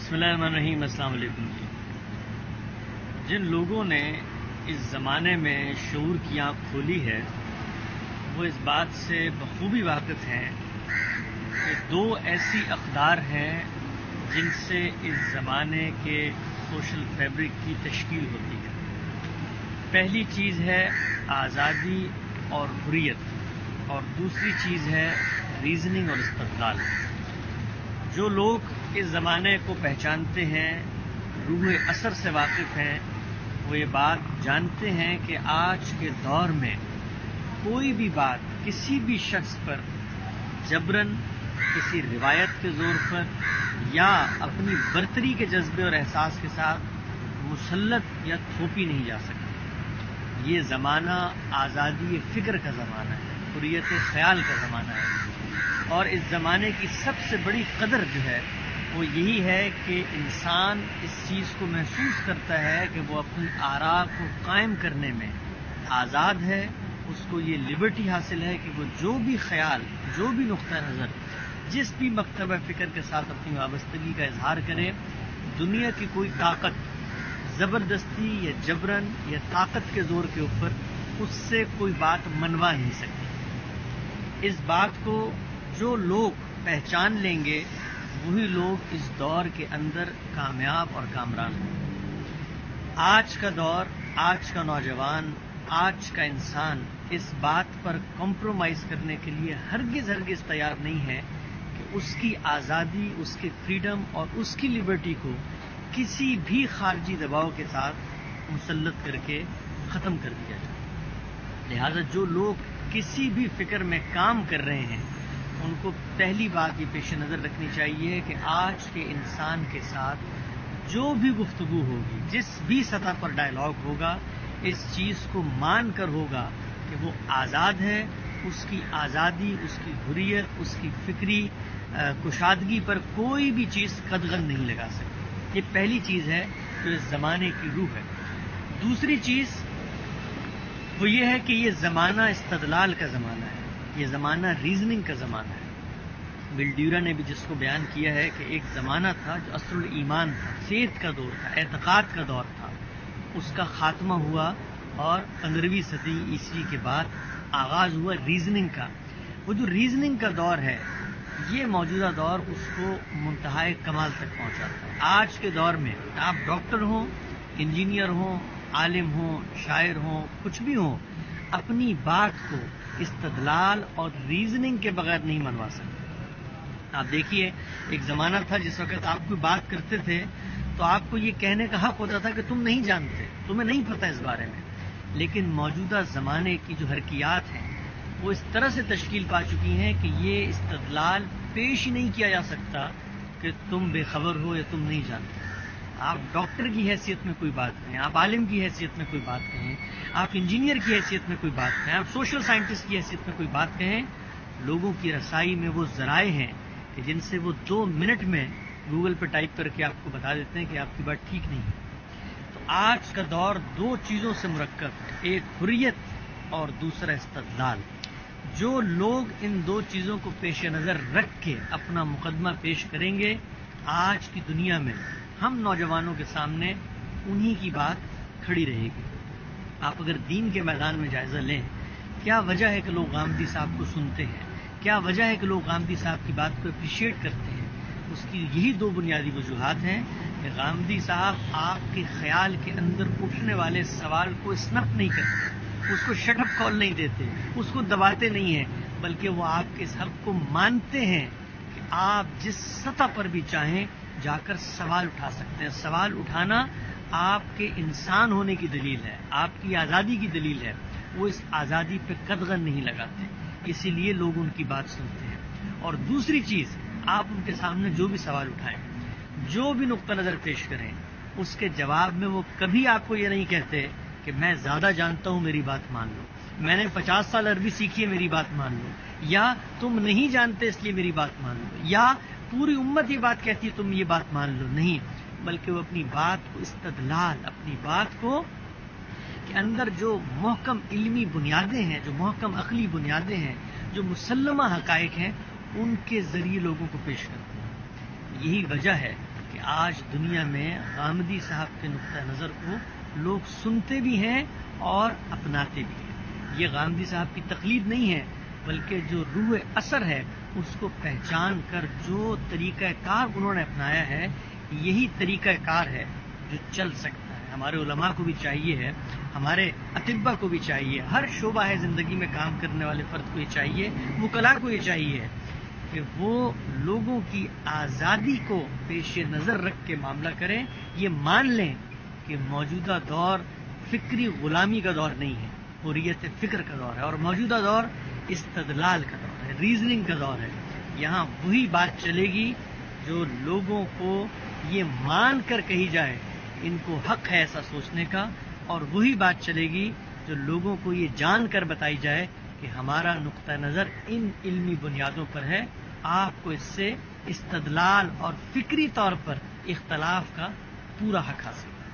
बिस्मिल्लाहिर्रहमानिर्रहीम। अस्सलाम वालेकुम। जिन लोगों ने इस ज़माने में शऊर की आँख खोली है वो इस बात से बखूबी वाकिफ़ हैं कि दो ऐसी अक़दार हैं जिनसे इस ज़माने के सोशल फैब्रिक की तश्कील होती है। पहली चीज़ है आज़ादी और हुर्रियत और दूसरी चीज़ है रीज़निंग और इस्तदलाल। जो लोग इस ज़माने को पहचानते हैं, रूह असर से वाकिफ़ हैं, वो ये बात जानते हैं कि आज के दौर में कोई भी बात किसी भी शख्स पर जबरन, किसी रिवायत के ज़ोर पर या अपनी बर्तरी के जज्बे और एहसास के साथ मुसल्लत या थोपी नहीं जा सकती। ये ज़माना आज़ादी फ़िक्र का ज़माना है, हुर्रियत ख़याल का ज़माना है और इस ज़माने की सबसे बड़ी कदर जो है वो यही है कि इंसान इस चीज़ को महसूस करता है कि वो अपनी आरा को कायम करने में आज़ाद है। उसको ये लिबर्टी हासिल है कि वो जो भी ख्याल, जो भी नुक्ता नज़र, जिस भी मकतब फ़िक्र के साथ अपनी वाबस्तगी का इजहार करे, दुनिया की कोई ताकत ज़बरदस्ती या जबरन या ताकत के ज़ोर के ऊपर उससे कोई बात मनवा नहीं सकती। इस बात को जो लोग पहचान लेंगे वही लोग इस दौर के अंदर कामयाब और कामरान हैं। आज का दौर, आज का नौजवान, आज का इंसान इस बात पर कॉम्प्रोमाइज़ करने के लिए हरगिज़ तैयार नहीं है कि उसकी आज़ादी, उसकी फ्रीडम और उसकी लिबर्टी को किसी भी खारजी दबाव के साथ मुसल्लत करके ख़त्म कर दिया जाए। लिहाजा जो लोग किसी भी फ़िक्र में काम कर रहे हैं उनको पहली बात ये पेश नज़र रखनी चाहिए कि आज के इंसान के साथ जो भी गुफ्तगू होगी, जिस भी सतह पर डायलॉग होगा, इस चीज़ को मान कर होगा कि वो आज़ाद है। उसकी आज़ादी, उसकी हुर्रियत, उसकी फ़िक्री कुशादगी पर कोई भी चीज़ कदगन नहीं लगा सकती। ये पहली चीज़ है जो इस ज़माने की रूह है। दूसरी चीज़ वो ये है कि ये ज़माना इस्तदलाल का ज़माना है, ये ज़माना रीज़निंग का ज़माना है। बिल्ड्यूरा ने भी जिसको बयान किया है कि एक ज़माना था जो असरुल ईमान था, फेथ का दौर था, एतक़ाद का दौर था, उसका ख़ात्मा हुआ और 15वीं सदी ईस्वी के बाद आगाज़ हुआ रीज़निंग का। वो जो रीज़निंग का दौर है, ये मौजूदा दौर उसको मुंतहाए कमाल तक पहुँचाता है। आज के दौर में आप डॉक्टर हों, इंजीनियर हों, आलिम हों, शायर हों, कुछ भी हों, अपनी बात को इस्तदलाल और रीज़निंग के बगैर नहीं मनवा सकते। आप देखिए, एक ज़माना था जिस वक्त आप कोई बात करते थे तो आपको ये कहने का हक होता था कि तुम नहीं जानते, तुम्हें नहीं पता इस बारे में। लेकिन मौजूदा ज़माने की जो हरकियात हैं वो इस तरह से तश्कील पा चुकी हैं कि ये इस्तदलाल पेश ही नहीं किया जा सकता कि तुम बेखबर हो या तुम नहीं जानते। आप डॉक्टर की हैसियत में कोई बात कहें, आप आलिम की हैसियत में कोई बात कहें, आप इंजीनियर की हैसियत में कोई बात कहें, आप सोशल साइंटिस्ट की हैसियत में कोई बात कहें, लोगों की रसाई में वो ज़राए हैं कि जिनसे वो 2 मिनट में गूगल पर टाइप करके आपको बता देते हैं कि आपकी बात ठीक नहीं है। तो आज का दौर दो चीज़ों से मुरक्कब है, एक हुर्रियत और दूसरा इस्तदलाल। जो लोग इन दो चीज़ों को पेश नज़र रख के अपना मुकदमा पेश करेंगे, आज की दुनिया में हम नौजवानों के सामने उन्हीं की बात खड़ी रहेगी। आप अगर दीन के मैदान में जायज़ा लें, क्या वजह है कि लोग गामदी साहब को सुनते हैं, क्या वजह है कि लोग गामदी साहब की बात को अप्रिशिएट करते हैं? उसकी यही दो बुनियादी वजूहात हैं कि गामदी साहब आपके ख्याल के अंदर उठने वाले सवाल को स्नप नहीं करते, उसको शटअप कॉल नहीं देते, उसको दबाते नहीं हैं, बल्कि वो आपके इस हक को मानते हैं कि आप जिस सतह पर भी चाहें जाकर सवाल उठा सकते हैं। सवाल उठाना आपके इंसान होने की दलील है, आपकी आज़ादी की दलील है। वो इस आज़ादी पे कदगन नहीं लगाते, इसीलिए लोग उनकी बात सुनते हैं। और दूसरी चीज़, आप उनके सामने जो भी सवाल उठाएं, जो भी नुक्ता नज़र पेश करें, उसके जवाब में वो कभी आपको ये नहीं कहते कि मैं ज़्यादा जानता हूँ, मेरी बात मान लो, मैंने 50 साल अरबी सीखी है, मेरी बात मान लो, या तुम नहीं जानते इसलिए मेरी बात मान लो, या पूरी उम्मत ये बात कहती है तुम ये बात मान लो। नहीं, बल्कि वो अपनी बात को इस्तदलाल, अपनी बात को के अंदर जो महकम इल्मी बुनियादें हैं, जो महकम अक़ली बुनियादें हैं, जो मुसल्लमा हक़ाइक़ हैं, उनके ज़रिए लोगों को पेश करते हैं। यही वजह है कि آج دنیا میں غامدی صاحب کے نقطہ نظر کو لوگ سنتے بھی ہیں اور اپناتے بھی ہیں. یہ غامدی صاحب کی تقلید نہیں ہے، بلکہ جو روح اثر ہے اس کو پہچان کر جو طریقہ کار انہوں نے اپنایا ہے، یہی طریقہ کار ہے جو چل سکتا ہے. ہمارے علماء کو بھی چاہیے ہے، ہمارے اطباء کو بھی چاہیے، ہر شعبہ ہے زندگی میں کام کرنے والے فرد کو یہ چاہیے، وکلاء کو یہ چاہیے کہ وہ لوگوں کی آزادی کو پیش نظر رکھ کے معاملہ کریں. یہ مان لیں کہ موجودہ دور فکری غلامی کا دور نہیں ہے، حریت فکر کا دور ہے، اور موجودہ دور استدلال کا دور ہے، ریزننگ کا دور ہے. یہاں وہی بات چلے گی جو لوگوں کو یہ مان کر کہی جائے ان کو حق ہے ایسا سوچنے کا، اور وہی بات چلے گی جو لوگوں کو یہ جان کر بتائی جائے کہ ہمارا نقطہ نظر ان علمی بنیادوں پر ہے. آپ کو اس سے استدلال اور فکری طور پر اختلاف کا پورا حق حاصل ہے.